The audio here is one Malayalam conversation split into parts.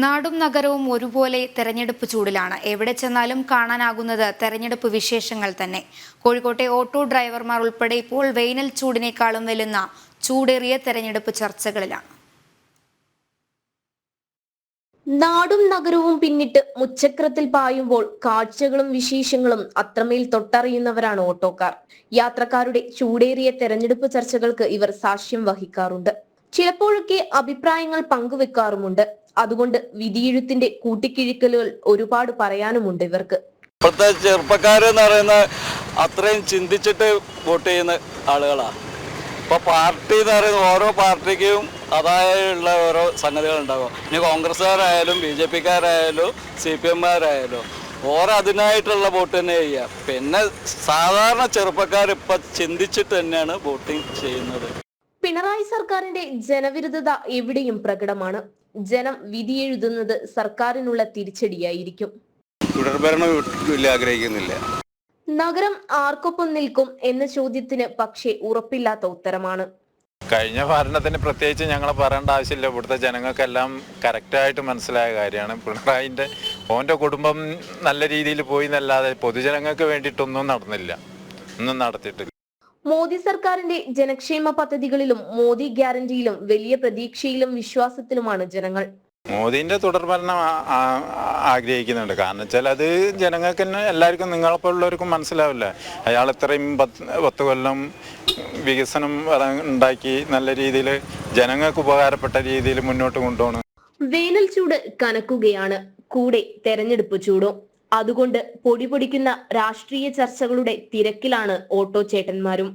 നാടും നഗരവും ഒരുപോലെ തെരഞ്ഞെടുപ്പ് ചൂടിലാണ്. എവിടെ ചെന്നാലും കാണാനാകുന്നത് തെരഞ്ഞെടുപ്പ് വിശേഷങ്ങൾ തന്നെ. കോഴിക്കോട്ടെ ഓട്ടോ ഡ്രൈവർമാർ ഉൾപ്പെടെ ഇപ്പോൾ വേനൽ ചൂടിനേക്കാളും വെല്ലുന്ന ചൂടേറിയ തെരഞ്ഞെടുപ്പ് ചർച്ചകളിലാണ്. നാടും നഗരവും പിന്നിട്ട് മുച്ചക്രത്തിൽ പായുമ്പോൾ കാഴ്ചകളും വിശേഷങ്ങളും അത്രമേൽ തൊട്ടറിയുന്നവരാണ് ഓട്ടോക്കാർ. യാത്രക്കാരുടെ ചൂടേറിയ തെരഞ്ഞെടുപ്പ് ചർച്ചകൾക്ക് ഇവർ സാക്ഷ്യം വഹിക്കാറുണ്ട്. ചിലപ്പോഴൊക്കെ അഭിപ്രായങ്ങൾ പങ്കുവെക്കാറുമുണ്ട്. അതുകൊണ്ട് വിധിയെഴുത്തിന്റെ കൂട്ടിക്കിഴിക്കലുകൾ ഒരുപാട് പറയാനുമുണ്ട് ഇവർക്ക്. ഇപ്പോഴത്തെ ചെറുപ്പക്കാരെന്ന് പറയുന്ന അത്രയും ചിന്തിച്ചിട്ട് വോട്ട് ചെയ്യുന്ന ആളുകളാണ്. ഇപ്പോൾ പാർട്ടി എന്ന് പറയുന്ന ഓരോ പാർട്ടിക്കും അതായുള്ള ഓരോ സംഗതികൾ ഉണ്ടാകും. ഇനി കോൺഗ്രസ്സുകാരായാലും BJP-ക്കാരായാലും CPM-കാരായാലും ഓരോ അതിനായിട്ടുള്ള വോട്ട് തന്നെ ചെയ്യുക. പിന്നെ സാധാരണ ചെറുപ്പക്കാർ ഇപ്പം ചിന്തിച്ചിട്ട് തന്നെയാണ് വോട്ടിംഗ് ചെയ്യുന്നത്. പിണറായി സർക്കാരിന്റെ ജനവിരുദ്ധത എവിടെയും പ്രകടമാണ്. ജനം വിധിയെഴുതുന്നത് സർക്കാരിനുള്ള തിരിച്ചടിയായിരിക്കും. തുടർഭരണം ആഗ്രഹിക്കുന്നില്ല. നഗരം ആർക്കൊപ്പം നിൽക്കും എന്ന ചോദ്യത്തിന് പക്ഷേ ഉറപ്പില്ലാത്ത ഉത്തരമാണ്. കഴിഞ്ഞ ഭരണത്തിന് പ്രത്യേകിച്ച് ഞങ്ങൾ പറയേണ്ട ആവശ്യമില്ല. ഇവിടുത്തെ ജനങ്ങൾക്കെല്ലാം കറക്റ്റായിട്ട് മനസ്സിലായ കാര്യമാണ്. പിണറായിൻ്റെ ഓൻ്റെ കുടുംബം നല്ല രീതിയിൽ പോയി എന്നല്ലാതെ പൊതുജനങ്ങൾക്ക് വേണ്ടിയിട്ടൊന്നും നടന്നില്ല, ഒന്നും നടത്തിയിട്ടില്ല. മോദി സർക്കാരിന്റെ ജനക്ഷേമ പദ്ധതികളിലും മോദി ഗ്യാരണ്ടിയിലും വലിയ പ്രതീക്ഷയിലും വിശ്വാസത്തിലുമാണ് ജനങ്ങൾ. മോദിന്റെ തുടർഭരണം ആഗ്രഹിക്കുന്നുണ്ട്. കാരണം വെച്ചാൽ അത് ജനങ്ങൾക്ക് തന്നെ എല്ലാവർക്കും നിങ്ങളെപ്പോലുള്ളവർക്കും മനസ്സിലാവില്ല. അയാൾ ഇത്രയും 10 കൊല്ലം വികസനം ഉണ്ടാക്കി നല്ല രീതിയിൽ ജനങ്ങൾക്ക് ഉപകാരപ്പെട്ട രീതിയിൽ മുന്നോട്ട് കൊണ്ടുപോകണം. വേനൽ ചൂട് കനക്കുകയാണ്, കൂടെ തെരഞ്ഞെടുപ്പ് ചൂടും. അതുകൊണ്ട് പൊടിപൊടിക്കുന്ന രാഷ്ട്രീയ ചർച്ചകളുടെ തിരക്കിലാണ് ഓട്ടോ ചേട്ടന്മാരും.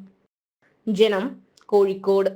ജനം, കോഴിക്കോട്.